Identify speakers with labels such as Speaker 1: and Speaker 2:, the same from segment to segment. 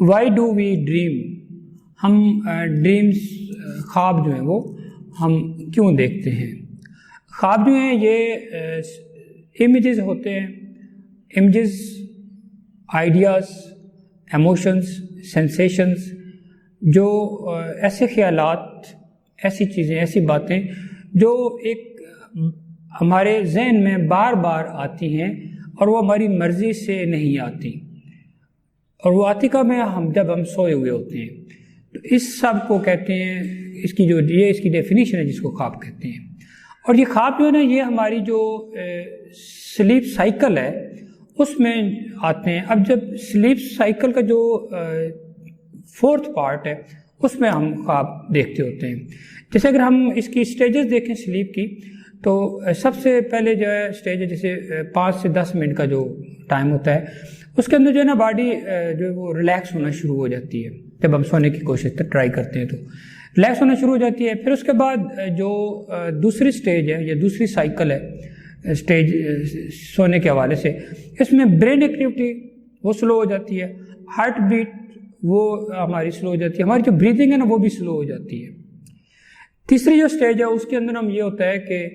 Speaker 1: Why do we dream, ہم dreams خواب جو ہیں وہ ہم کیوں دیکھتے ہیں؟ خواب جو ہیں یہ امیجز ہوتے ہیں، امیجز، آئیڈیاز، ایموشنز، سینسیشنز، جو ایسے خیالات، ایسی چیزیں، ایسی باتیں جو ایک ہمارے ذہن میں بار بار آتی ہیں اور وہ ہماری مرضی سے نہیں آتی، اور وہ آتی کب ہے؟ جب ہم سوئے ہوئے ہوتے ہیں۔ تو اس سب کو کہتے ہیں، اس کی ڈیفینیشن ہے جس کو خواب کہتے ہیں۔ اور یہ خواب جو ہے نا، یہ ہماری جو سلیپ سائیکل ہے اس میں آتے ہیں۔ اب جب سلیپ سائیکل کا جو 4th پارٹ ہے اس میں ہم خواب دیکھتے ہوتے ہیں۔ جیسے اگر ہم اس کی سٹیجز دیکھیں سلیپ کی، تو سب سے پہلے جو ہے سٹیج ہے جیسے 5 سے 10 منٹ کا جو ٹائم ہوتا ہے، اس کے اندر جو ہے نا باڈی جو ہے وہ ریلیکس ہونا شروع ہو جاتی ہے۔ جب ہم سونے کی کوشش ٹرائی کرتے ہیں تو ریلیکس ہونا شروع ہو جاتی ہے۔ پھر اس کے بعد جو دوسری سٹیج ہے یا دوسری سائیکل ہے سٹیج سونے کے حوالے سے، اس میں برین ایکٹیویٹی وہ سلو ہو جاتی ہے، ہارٹ بیٹ وہ ہماری سلو ہو جاتی ہے، ہماری جو بریدنگ ہے نا وہ بھی سلو ہو جاتی ہے۔ تیسری جو سٹیج ہے اس کے اندر ہم یہ ہوتا ہے کہ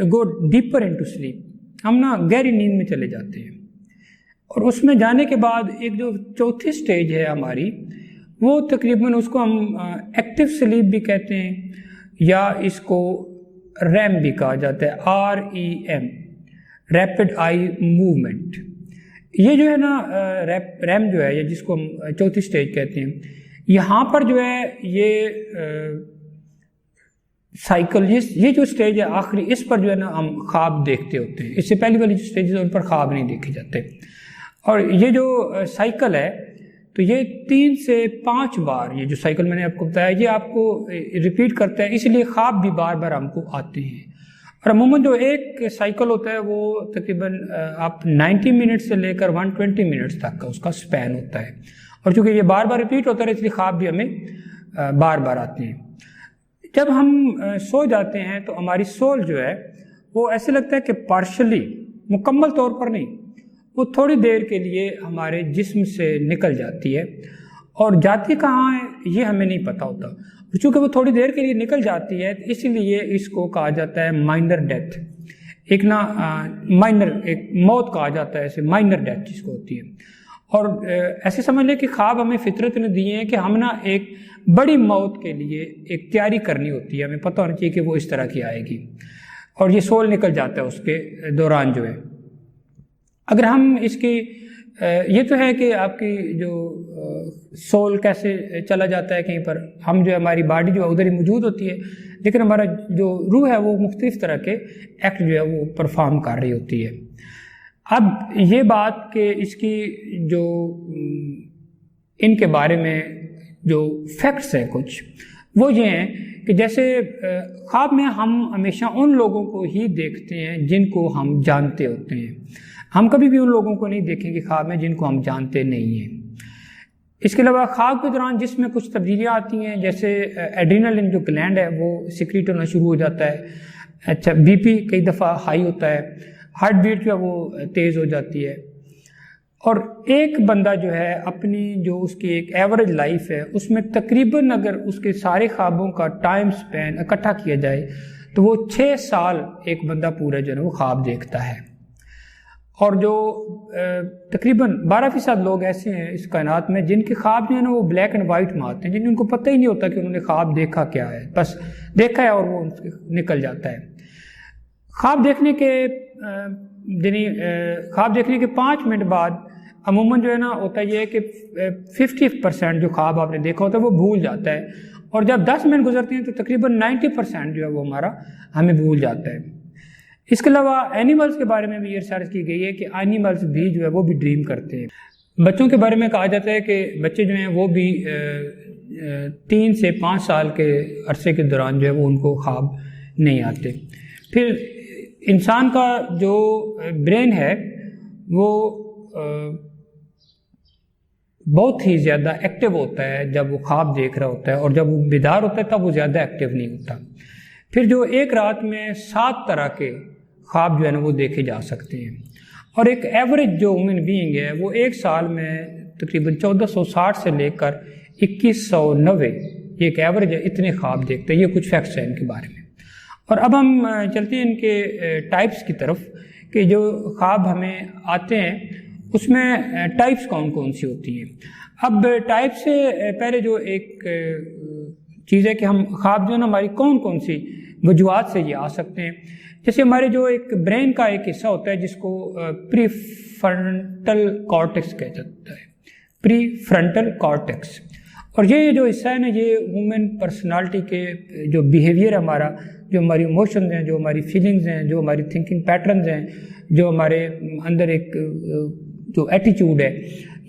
Speaker 1: گو ڈیپر انٹو سلیپ، ہم نا گہری نیند میں چلے جاتے ہیں۔ اور اس میں جانے کے بعد ایک جو چوتھی سٹیج ہے ہماری، وہ تقریباً اس کو ہم ایکٹیو سلیپ بھی کہتے ہیں، یا اس کو ریم بھی کہا جاتا ہے، REM، ریپڈ آئی موومنٹ۔ یہ جو ہے نا ریم جو ہے، یا جس کو ہم چوتھی سٹیج کہتے ہیں، یہاں پر جو ہے یہ سائیکل، یہ جو سٹیج ہے آخری، اس پر جو ہے نا ہم خواب دیکھتے ہوتے ہیں۔ اس سے پہلی والی جو سٹیجز ہیں ان پر خواب نہیں دیکھے جاتے۔ اور یہ جو سائیکل ہے تو یہ 3 سے 5 بار، یہ جو سائیکل میں نے آپ کو بتایا، یہ آپ کو ریپیٹ کرتا ہے، اس لیے خواب بھی بار بار ہم کو آتے ہیں۔ اور عموماً جو ایک سائیکل ہوتا ہے وہ تقریباً آپ 90 منٹ سے لے کر 120 منٹس تک کا اس کا سپین ہوتا ہے، اور چونکہ یہ بار بار ریپیٹ ہوتا ہے اس لیے خواب بھی ہمیں بار بار آتے ہیں۔ جب ہم سو جاتے ہیں تو ہماری سول جو ہے وہ ایسے لگتا ہے کہ پارشلی، مکمل طور پر نہیں، وہ تھوڑی دیر کے لیے ہمارے جسم سے نکل جاتی ہے، اور جاتی کہاں ہے یہ ہمیں نہیں پتہ ہوتا۔ چونکہ وہ تھوڑی دیر کے لیے نکل جاتی ہے اسی لیے اس کو کہا جاتا ہے مائنر ڈیتھ، ایک موت کہا جاتا ہے، ایسے مائنر ڈیتھ جس کو ہوتی ہے۔ اور ایسے سمجھ لیں کہ خواب ہمیں فطرت نے دیے ہیں کہ ہم نا ایک بڑی موت کے لیے ایک تیاری کرنی ہوتی ہے، ہمیں پتہ ہونا چاہیے کہ وہ اس طرح کی آئے گی، اور یہ سول نکل جاتا ہے اس کے دوران جو ہے۔ اگر ہم اس کی یہ تو ہے کہ آپ کی جو سول کیسے چلا جاتا ہے کہیں پر، ہم جو ہماری باڈی جو ہے ادھر ہی موجود ہوتی ہے، لیکن ہمارا جو روح ہے وہ مختلف طرح کے ایکٹ جو ہے وہ پرفارم کر رہی ہوتی ہے۔ اب یہ بات کہ اس کی جو ان کے بارے میں جو فیکٹس ہیں کچھ، وہ یہ ہیں کہ جیسے خواب میں ہم ہمیشہ ان لوگوں کو ہی دیکھتے ہیں جن کو ہم جانتے ہوتے ہیں، ہم کبھی بھی ان لوگوں کو نہیں دیکھیں گے خواب میں جن کو ہم جانتے نہیں ہیں۔ اس کے علاوہ خواب کے دوران جس میں کچھ تبدیلیاں آتی ہیں، جیسے ایڈرینلن جو گلینڈ ہے وہ سیکریٹ ہونا شروع ہو جاتا ہے، بی پی کئی دفعہ ہائی ہوتا ہے، ہارٹ بیٹ جو ہے وہ تیز ہو جاتی ہے۔ اور ایک بندہ جو ہے اپنی جو اس کی ایک ایوریج لائف ہے اس میں تقریباً اگر اس کے سارے خوابوں کا ٹائم سپین اکٹھا کیا جائے تو وہ 6 سال ایک بندہ پورا جو ہے وہ خواب دیکھتا ہے۔ اور جو تقریباً 12% لوگ ایسے ہیں اس کائنات میں جن کے خواب جو ہے نا وہ بلیک اینڈ وائٹ میں آتے ہیں، جن کو پتہ ہی نہیں ہوتا کہ انہوں نے خواب دیکھا کیا ہے، بس دیکھا ہے اور وہ نکل جاتا ہے۔ خواب دیکھنے کے 5 منٹ بعد عموماً جو ہے نا ہوتا یہ ہے کہ 50% جو خواب آپ نے دیکھا ہوتا ہے وہ بھول جاتا ہے، اور جب 10 منٹ گزرتے ہیں تو تقریباً 90% جو ہے وہ ہمارا ہمیں بھول جاتا ہے۔ اس کے علاوہ اینیملز کے بارے میں بھی یہ ریسرچ کی گئی ہے کہ اینیملز بھی جو ہے وہ بھی ڈریم کرتے ہیں۔ بچوں کے بارے میں کہا جاتا ہے کہ بچے جو ہیں وہ بھی 3 سے 5 سال کے عرصے کے دوران جو ہے وہ ان کو خواب نہیں آتے۔ پھر انسان کا جو برین ہے وہ بہت ہی زیادہ ایکٹیو ہوتا ہے جب وہ خواب دیکھ رہا ہوتا ہے، اور جب وہ بیدار ہوتا ہے تب وہ زیادہ ایکٹیو نہیں ہوتا۔ پھر جو ایک رات میں 7 طرح کے خواب جو ہے نا وہ دیکھے جا سکتے ہیں، اور ایک ایوریج جو ہیومن بینگ ہے وہ 1 سال میں تقریباً 1460 سے لے کر 2190 یہ ایک ایوریج ہے، اتنے خواب دیکھتے ہیں. یہ کچھ فیکٹس ہیں ان کے بارے میں. اور اب ہم چلتے ہیں ان کے ٹائپس کی طرف کہ جو خواب ہمیں آتے ہیں اس میں ٹائپس کون کون سی ہوتی ہیں. اب ٹائپ سے پہلے جو ایک چیز ہے کہ ہم خواب جو ہے نا ہماری کون کون سی وجوہات سے یہ آ سکتے ہیں. جیسے ہمارے جو ایک برین کا ایک حصہ ہوتا ہے جس کو پری فرنٹل کارٹیکس کہا جاتا ہے، پری فرنٹل کارٹیکس. اور یہ جو حصہ ہے نا یہ وومن پرسنالٹی کے جو بیہیویئر ہے ہمارا، جو ہماری ایموشنز ہیں، جو ہماری فیلنگز ہیں، جو ہماری تھنکنگ پیٹرنز ہیں، جو ہمارے اندر ایک جو ایٹیچیوڈ ہے،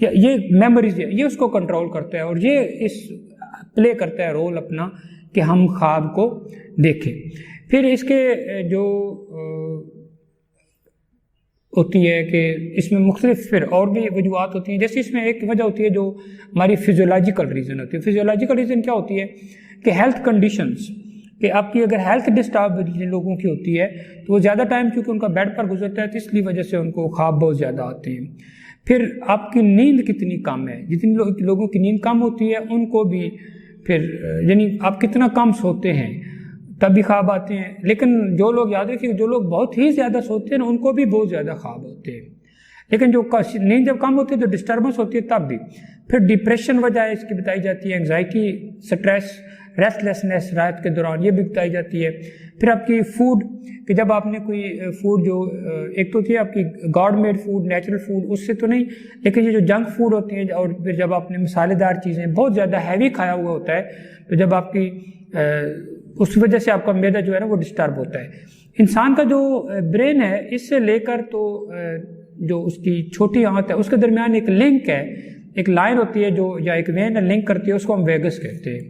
Speaker 1: یہ میموریز ہے، یہ اس کو کنٹرول کرتا ہے. اور یہ اس پلے کرتا ہے رول اپنا کہ ہم خواب کو دیکھیں. پھر اس کے جو ہوتی ہے کہ اس میں مختلف پھر اور بھی وجوہات ہوتی ہیں. جیسے اس میں ایک وجہ ہوتی ہے جو ہماری فزیولوجیکل ریزن ہوتی ہے. فزیولوجیکل ریزن کیا ہوتی ہے کہ ہیلتھ کنڈیشنز، کہ آپ کی اگر ہیلتھ ڈسٹرب جن لوگوں کی ہوتی ہے تو وہ زیادہ ٹائم کیونکہ ان کا بیڈ پر گزرتا ہے تو اس لیے وجہ سے ان کو خواب بہت زیادہ آتے ہیں. پھر آپ کی نیند کتنی کم ہے، جتنی لوگوں کی نیند کم ہوتی ہے ان کو بھی پھر یعنی آپ کتنا کم سوتے ہیں تب بھی خواب آتے ہیں. لیکن جو لوگ یاد رکھیے جو لوگ بہت ہی زیادہ سوتے ہیں نا ان کو بھی بہت زیادہ خواب ہوتے ہیں. لیکن جو نیند جب کم ہوتی ہے تو ڈسٹربنس ہوتی ہے تب بھی. پھر ڈپریشن وجہ ہے اس کی بتائی جاتی ہے، انگزائٹی، سٹریس، ریسٹ لیسنس رات کے دوران یہ بھی بتائی جاتی ہے. پھر آپ کی فوڈ کہ جب آپ نے کوئی فوڈ جو ایک تو ہوتی ہے آپ کی God made food, natural food, اس سے تو نہیں، لیکن یہ جو جنک فوڈ ہوتی ہیں اور پھر جب آپ نے مسالے دار چیزیں بہت زیادہ ہیوی کھایا ہوا ہوتا ہے تو جب آپ کی اس وجہ سے آپ کا معدہ جو ہے نا وہ ڈسٹرب ہوتا ہے. انسان کا جو برین ہے اس سے لے کر تو جو اس کی چھوٹی آنت ہے اس کے درمیان ایک لنک ہے، ایک لائن ہوتی ہے جو یا ایک وین لنک کرتی ہے، اس کو ہم ویگس کہتے ہیں.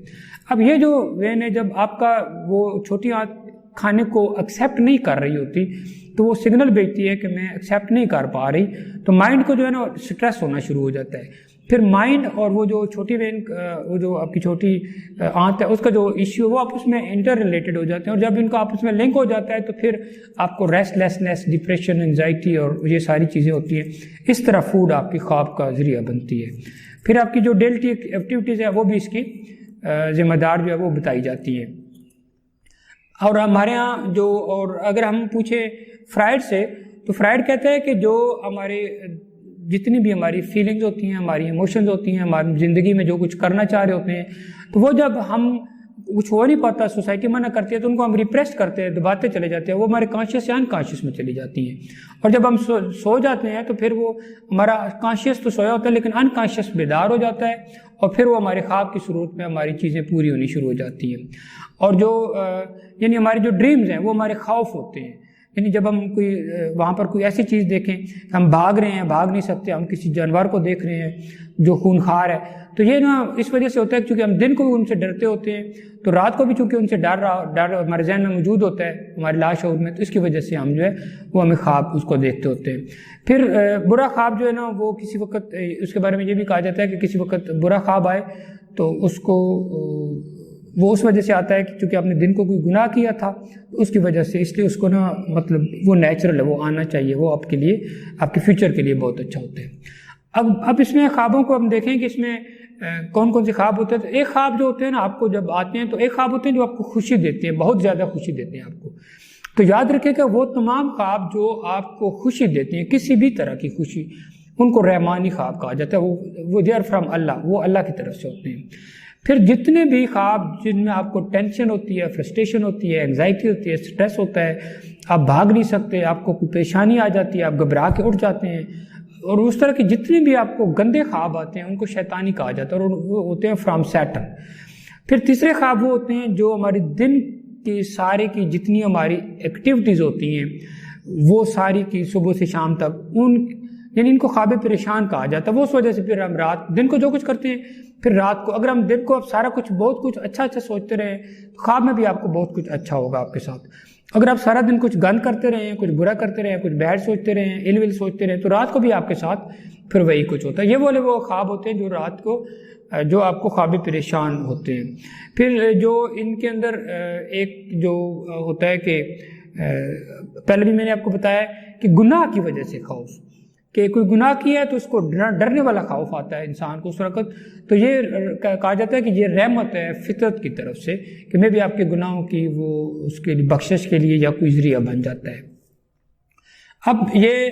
Speaker 1: اب یہ جو وین ہے جب آپ کا وہ چھوٹی آنت کھانے کو ایکسیپٹ نہیں کر رہی ہوتی تو وہ سگنل بھیجتی ہے کہ میں ایکسیپٹ نہیں کر پا رہی، تو مائنڈ کو جو ہے نا سٹریس ہونا شروع ہو جاتا ہے. پھر مائنڈ اور وہ جو چھوٹی وین وہ جو آپ کی چھوٹی آنت ہے اس کا جو ایشو وہ آپس میں انٹر ریلیٹڈ ہو جاتے ہیں، اور جب ان کا آپس میں لنک ہو جاتا ہے تو پھر آپ کو ریسٹ لیسنس، ڈپریشن، انگزائٹی اور یہ ساری چیزیں ہوتی ہیں. اس طرح فوڈ آپ کی خواب کا ذریعہ بنتی ہے. پھر آپ کی جو ڈیلی ایکٹیویٹیز ہیں وہ بھی اس کی ذمہ دار جو ہے وہ بتائی جاتی ہیں. اور ہمارے ہاں جو اور اگر ہم پوچھیں فرائڈ سے تو فرائڈ کہتا ہے کہ جو ہمارے جتنی بھی ہماری فیلنگز ہوتی ہیں، ہماری ایموشنز ہوتی ہیں، ہماری زندگی میں جو کچھ کرنا چاہ رہے ہوتے ہیں تو وہ جب ہم کچھ ہو نہیں پاتا، سوسائٹی منع کرتی ہے تو ان کو ہم ریپریس کرتے ہیں، دباتے چلے جاتے ہیں، وہ ہمارے کانشیس یا انکانشیس میں چلی جاتی ہیں. اور جب ہم سو جاتے ہیں تو پھر وہ ہمارا کانشیس تو سویا ہوتا ہے لیکن انکانشیس بیدار ہو جاتا ہے اور پھر وہ ہمارے خواب کی صورت میں ہماری چیزیں پوری ہونی شروع ہو جاتی ہیں. اور جو یعنی ہمارے جو ڈریمز ہیں وہ ہمارے خوف ہوتے ہیں. یعنی جب ہم کوئی وہاں پر کوئی ایسی چیز دیکھیں، ہم بھاگ رہے ہیں، بھاگ نہیں سکتے، ہم کسی جانور کو دیکھ رہے ہیں جو خونخوار ہے، تو یہ نا اس وجہ سے ہوتا ہے کیونکہ ہم دن کو بھی ان سے ڈرتے ہوتے ہیں تو رات کو بھی چونکہ ان سے ڈر ہمارے ذہن میں موجود ہوتا ہے، ہمارے لاشعور میں، تو اس کی وجہ سے ہم جو ہے وہ ہمیں خواب اس کو دیکھتے ہوتے ہیں. پھر برا خواب جو ہے نا وہ کسی وقت اس کے بارے میں یہ بھی کہا جاتا ہے کہ کسی وقت برا خواب آئے تو اس کو وہ اس وجہ سے آتا ہے کہ چونکہ آپ نے دن کو کوئی گناہ کیا تھا اس کی وجہ سے، اس لیے اس کو نا مطلب وہ نیچرل ہے، وہ آنا چاہیے، وہ آپ کے لیے آپ کے فیوچر کے لیے بہت اچھا ہوتا ہے. اب اس میں خوابوں کو ہم دیکھیں کہ اس میں کون کون سے خواب ہوتے ہیں. تو ایک خواب جو ہوتے ہیں نا آپ کو جب آتے ہیں تو ایک خواب ہوتے ہیں جو آپ کو خوشی دیتے ہیں، بہت زیادہ خوشی دیتے ہیں آپ کو. تو یاد رکھیں کہ وہ تمام خواب جو آپ کو خوشی دیتے ہیں، کسی بھی طرح کی خوشی، ان کو رحمانی خواب کہا جاتا ہے. وہ دے آر فرام اللہ، وہ اللہ کی طرف سے ہوتے ہیں. پھر جتنے بھی خواب جن میں آپ کو ٹینشن ہوتی ہے، فرسٹریشن ہوتی ہے، انگزائٹی ہوتی ہے، سٹریس ہوتا ہے، آپ بھاگ نہیں سکتے، آپ کو کوئی پریشانی آ جاتی ہے، آپ گھبرا کے اٹھ جاتے ہیں، اور اس طرح کے جتنے بھی آپ کو گندے خواب آتے ہیں ان کو شیطانی کہا جاتا ہے اور وہ ہوتے ہیں فرام سیٹن. پھر تیسرے خواب وہ ہوتے ہیں جو ہماری دن کی سارے کی جتنی ہماری ایکٹیویٹیز ہوتی ہیں وہ ساری کی صبح سے شام تک یعنی ان کو خواب پریشان کہا جاتا ہے. وہ اس وجہ سے پھر ہم رات دن کو جو کچھ کرتے ہیں پھر رات کو اگر ہم دن کو اب سارا کچھ بہت کچھ اچھا سوچتے رہیں تو خواب میں بھی آپ کو بہت کچھ اچھا ہوگا آپ کے ساتھ. اگر آپ سارا دن کچھ گند کرتے رہیں، کچھ برا کرتے رہیں، کچھ بیڈ سوچتے رہیں، ایل ویل سوچتے رہیں، تو رات کو بھی آپ کے ساتھ پھر وہی کچھ ہوتا ہے. یہ وہ خواب ہوتے ہیں جو رات کو جو آپ کو خواب پریشان ہوتے ہیں. پھر جو ان کے اندر ایک جو ہوتا ہے کہ پہلے بھی میں نے آپ کو بتایا کہ گناہ کی وجہ سے خوف، کہ کوئی گناہ کیا ہے تو اس کو ڈرنے والا خوف آتا ہے انسان کو اس وقت، تو یہ کہا جاتا ہے کہ یہ رحمت ہے فطرت کی طرف سے کہ میں بھی آپ کے گناہوں کی وہ اس کے لیے بخشش کے لیے یا کوئی ذریعہ بن جاتا ہے۔ اب یہ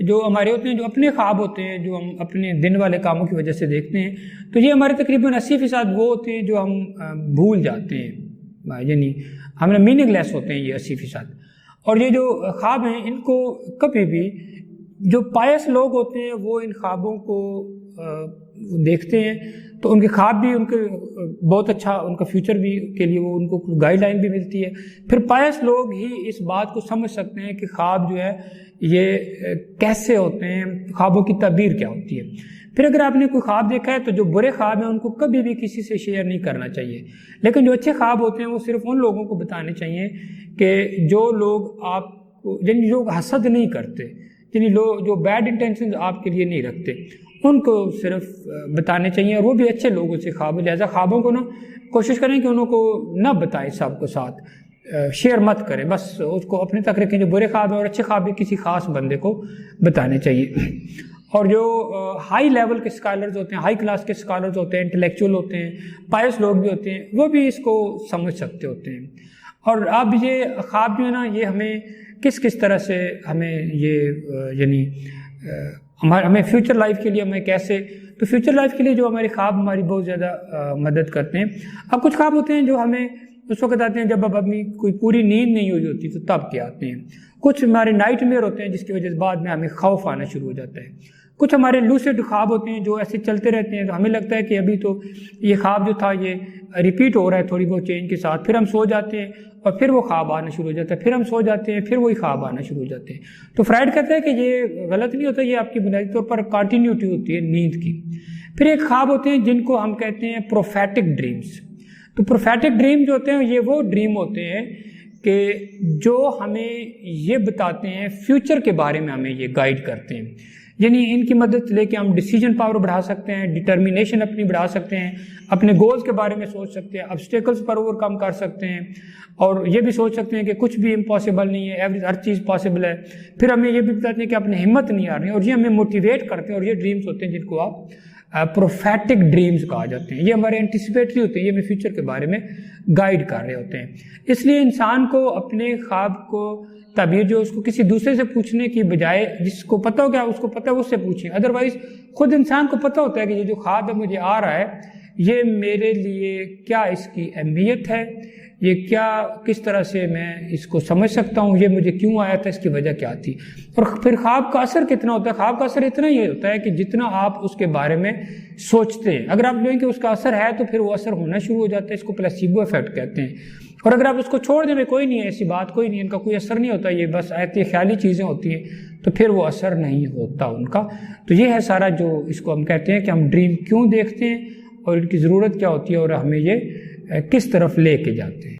Speaker 1: جو ہمارے ہوتے ہیں جو اپنے خواب ہوتے ہیں جو ہم اپنے دن والے کاموں کی وجہ سے دیکھتے ہیں، تو یہ ہمارے تقریباً 80% وہ ہوتے ہیں جو ہم بھول جاتے ہیں، یعنی ہمیں میننگ لیس ہوتے ہیں یہ 80%۔ اور یہ جو خواب ہیں ان کو کبھی بھی جو پائس لوگ ہوتے ہیں وہ ان خوابوں کو دیکھتے ہیں تو ان کے خواب بھی ان کے بہت اچھا ان کا فیوچر بھی کے لیے وہ ان کو گائیڈ لائن بھی ملتی ہے۔ پھر پائس لوگ ہی اس بات کو سمجھ سکتے ہیں کہ خواب جو ہے یہ کیسے ہوتے ہیں، خوابوں کی تعبیر کیا ہوتی ہے۔ پھر اگر آپ نے کوئی خواب دیکھا ہے تو جو برے خواب ہیں ان کو کبھی بھی کسی سے شیئر نہیں کرنا چاہیے، لیکن جو اچھے خواب ہوتے ہیں وہ صرف ان لوگوں کو بتانے چاہیے کہ جو لوگ آپ کو یعنی جو حسد نہیں کرتے، یعنی لوگ جو بیڈ انٹینشنز آپ کے لیے نہیں رکھتے ان کو صرف بتانے چاہیے، اور وہ بھی اچھے لوگوں سے خواب، لہٰذا خوابوں کو کوشش کریں کہ انہوں کو نہ بتائیں، سب کو ساتھ شیئر مت کریں، بس اس کو اپنے تک رکھیں۔ جو برے خواب ہیں اور اچھے خواب بھی کسی خاص بندے کو بتانے چاہیے۔ اور جو ہائی لیول کے اسکالرز ہوتے ہیں، ہائی کلاس کے اسکالرز ہوتے ہیں، انٹلیکچوئل ہوتے ہیں، پائس لوگ بھی ہوتے ہیں، وہ بھی اس کو سمجھ سکتے ہوتے ہیں۔ اور اب یہ خواب جو ہے نا یہ ہمیں کس طرح سے ہمیں یہ یعنی ہمیں فیوچر لائف کے لیے ہمیں کیسے، تو فیوچر لائف کے لیے جو ہمارے خواب ہماری بہت زیادہ مدد کرتے ہیں۔ اب کچھ خواب ہوتے ہیں جو ہمیں اس وقت آتے ہیں جب اب اپنی کوئی پوری نیند نہیں ہوئی ہوتی تو تب کے آتے ہیں۔ کچھ ہمارے نائٹ میئر ہوتے ہیں جس کی وجہ سے بعد میں ہمیں خوف آنا شروع ہو جاتا ہے۔ کچھ ہمارے لوسیڈ خواب ہوتے ہیں جو ایسے چلتے رہتے ہیں تو ہمیں لگتا ہے کہ ابھی تو یہ خواب جو تھا یہ ریپیٹ ہو رہا ہے تھوڑی بہت چینج کے ساتھ، پھر ہم سو جاتے ہیں اور پھر وہ خواب آنا شروع ہو جاتا ہے، پھر ہم سو جاتے ہیں پھر وہی خواب آنا شروع ہو جاتے ہیں۔ تو فرائڈ کہتا ہے کہ یہ غلط نہیں ہوتا، یہ آپ کی بنیادی طور پر کنٹینیوٹی ہوتی ہے نیند کی۔ پھر ایک خواب ہوتے ہیں جن کو ہم کہتے ہیں پروفیٹک ڈریمز۔ تو پروفیٹک ڈریم جو ہوتے ہیں یہ وہ ڈریم ہوتے ہیں کہ جو ہمیں یہ بتاتے ہیں فیوچر کے بارے میں، ہمیں یہ گائیڈ کرتے ہیں، یعنی ان کی مدد لے کے ہم ڈیسیجن پاور بڑھا سکتے ہیں، ڈٹرمینیشن اپنی بڑھا سکتے ہیں، اپنے گولز کے بارے میں سوچ سکتے ہیں، آبسٹیکلز پر اوور کم کر سکتے ہیں، اور یہ بھی سوچ سکتے ہیں کہ کچھ بھی امپاسبل نہیں ہے، ایوری ہر چیز پاسبل ہے۔ پھر ہمیں یہ بھی بتاتے ہیں کہ اپنی ہمت نہیں آ رہی ہے، اور یہ ہمیں موٹیویٹ کرتے ہیں، اور یہ ڈریمز ہوتے ہیں جن کو آپ پروفیٹک ڈریمز کہا جاتے ہیں۔ یہ ہمارے انٹیسپیٹری ہوتے ہیں، یہ ہمیں فیوچر کے بارے میں گائیڈ کر رہے ہوتے ہیں۔ اس لیے انسان کو اپنے خواب کو تعبیر جو اس کو کسی دوسرے سے پوچھنے کی بجائے، جس کو پتہ ہو کیا اس کو پتہ ہے اس سے پوچھیں، ادروائز خود انسان کو پتہ ہوتا ہے کہ یہ جو خواب ہے مجھے آ رہا ہے یہ میرے لیے کیا اس کی اہمیت ہے، یہ کیا کس طرح سے میں اس کو سمجھ سکتا ہوں، یہ مجھے کیوں آیا تھا، اس کی وجہ کیا تھی۔ اور پھر خواب کا اثر کتنا ہوتا ہے؟ خواب کا اثر اتنا ہی ہوتا ہے کہ جتنا آپ اس کے بارے میں سوچتے ہیں۔ اگر آپ لیں کہ اس کا اثر ہے تو پھر وہ اثر ہونا شروع ہو جاتا ہے، اس کو پلیسیبو ایفیکٹ کہتے ہیں۔ اور اگر آپ اس کو چھوڑ دیں کوئی نہیں ہے، ایسی بات کوئی نہیں، ان کا کوئی اثر نہیں ہوتا، یہ بس ایسی خیالی چیزیں ہوتی ہیں، تو پھر وہ اثر نہیں ہوتا ان کا۔ تو یہ ہے سارا جو اس کو ہم کہتے ہیں کہ ہم ڈریم کیوں دیکھتے ہیں اور ان کی ضرورت کیا ہوتی ہے اور ہمیں یہ کس طرف لے کے جاتے ہیں۔